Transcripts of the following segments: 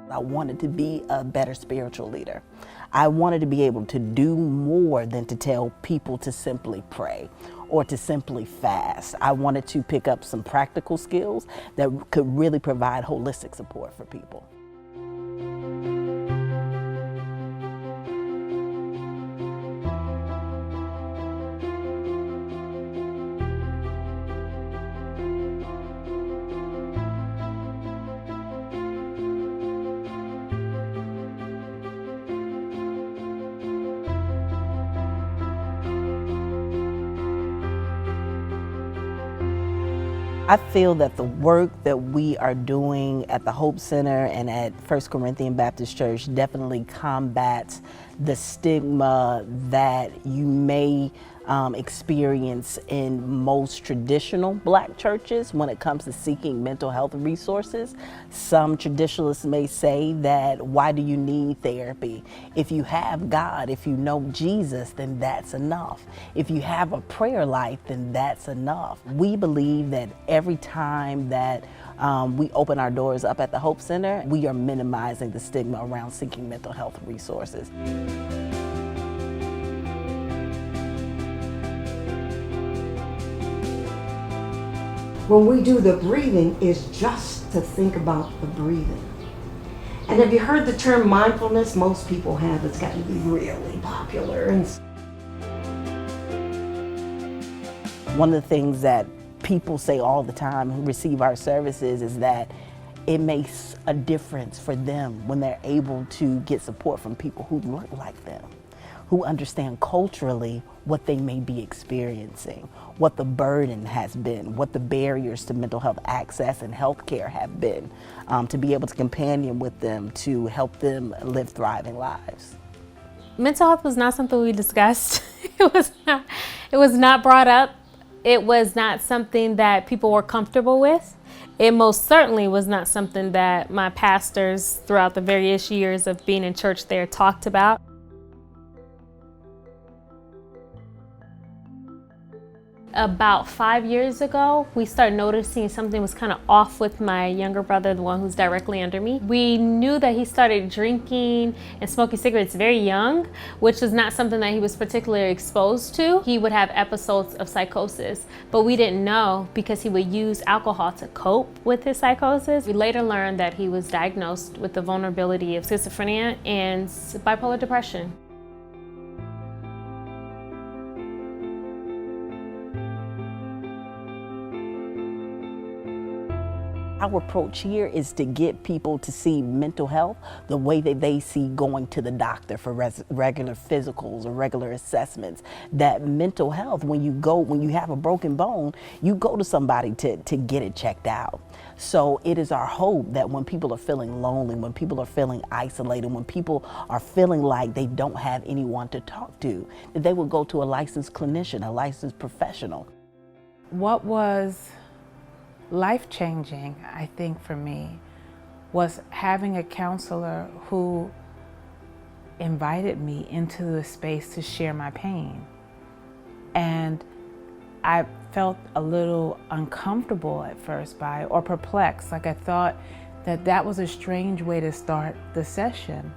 I wanted to be a better spiritual leader. I wanted to be able to do more than to tell people to simply pray or to simply fast. I wanted to pick up some practical skills that could really provide holistic support for people. I feel that the work that we are doing at the Hope Center and at First Corinthian Baptist Church definitely combats the stigma that you may experience in most traditional Black churches when it comes to seeking mental health resources. Some traditionalists may say that, why do you need therapy? If you have God, if you know Jesus, then that's enough. If you have a prayer life, then that's enough. We believe that every time that we open our doors up at the Hope Center, we are minimizing the stigma around seeking mental health resources. When we do the breathing, is just to think about the breathing. And have you heard the term mindfulness? Most people have. It's gotten to be really popular. And one of the things that people say all the time who receive our services is that it makes a difference for them when they're able to get support from people who look like them, who understand culturally what they may be experiencing, what the burden has been, what the barriers to mental health access and health care have been, to be able to companion with them to help them live thriving lives. Mental health was not something we discussed. It was not brought up. It was not something that people were comfortable with. It most certainly was not something that my pastors throughout the various years of being in church there talked about. About 5 years ago, we started noticing something was kind of off with my younger brother, the one who's directly under me. We knew that he started drinking and smoking cigarettes very young, which was not something that he was particularly exposed to. He would have episodes of psychosis, but we didn't know because he would use alcohol to cope with his psychosis. We later learned that he was diagnosed with the vulnerability of schizophrenia and bipolar depression. Our approach here is to get people to see mental health the way that they see going to the doctor for regular physicals or regular assessments. That mental health, when you have a broken bone, you go to somebody to get it checked out. So it is our hope that when people are feeling lonely, when people are feeling isolated, when people are feeling like they don't have anyone to talk to, that they will go to a licensed clinician, a licensed professional. What was life-changing, I think, for me was having a counselor who invited me into the space to share my pain. And I felt a little uncomfortable at first or perplexed. Like I thought that was a strange way to start the session.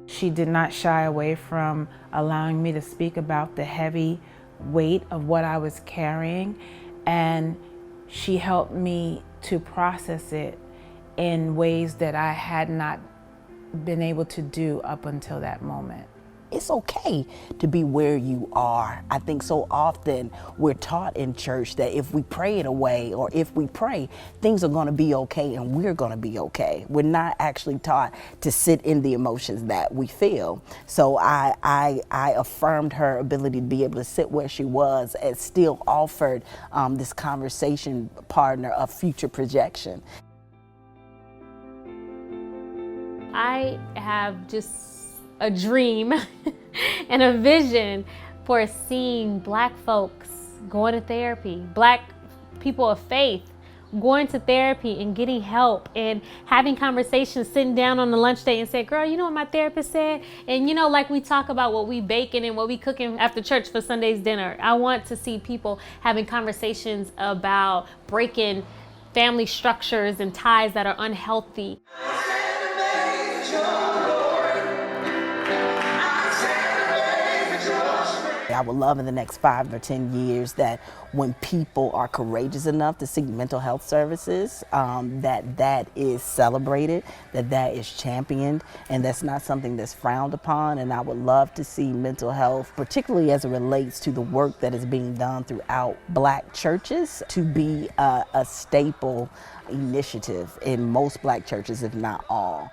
She did not shy away from allowing me to speak about the heavy weight of what I was carrying, and she helped me to process it in ways that I had not been able to do up until that moment. It's okay to be where you are. I think so often we're taught in church that if we pray it away or if we pray, things are going to be okay and we're going to be okay. We're not actually taught to sit in the emotions that we feel. So I affirmed her ability to be able to sit where she was and still offered this conversation partner of future projection. I have just a dream and a vision for seeing Black folks going to therapy, Black people of faith going to therapy and getting help and having conversations, sitting down on the lunch date and say, girl, you know what my therapist said? And you know, like we talk about what we baking and what we cooking after church for Sunday's dinner. I want to see people having conversations about breaking family structures and ties that are unhealthy. I would love in the next 5 or 10 years that when people are courageous enough to seek mental health services, that is celebrated, that is championed, and that's not something that's frowned upon. And I would love to see mental health, particularly as it relates to the work that is being done throughout Black churches, to be a staple initiative in most Black churches, if not all.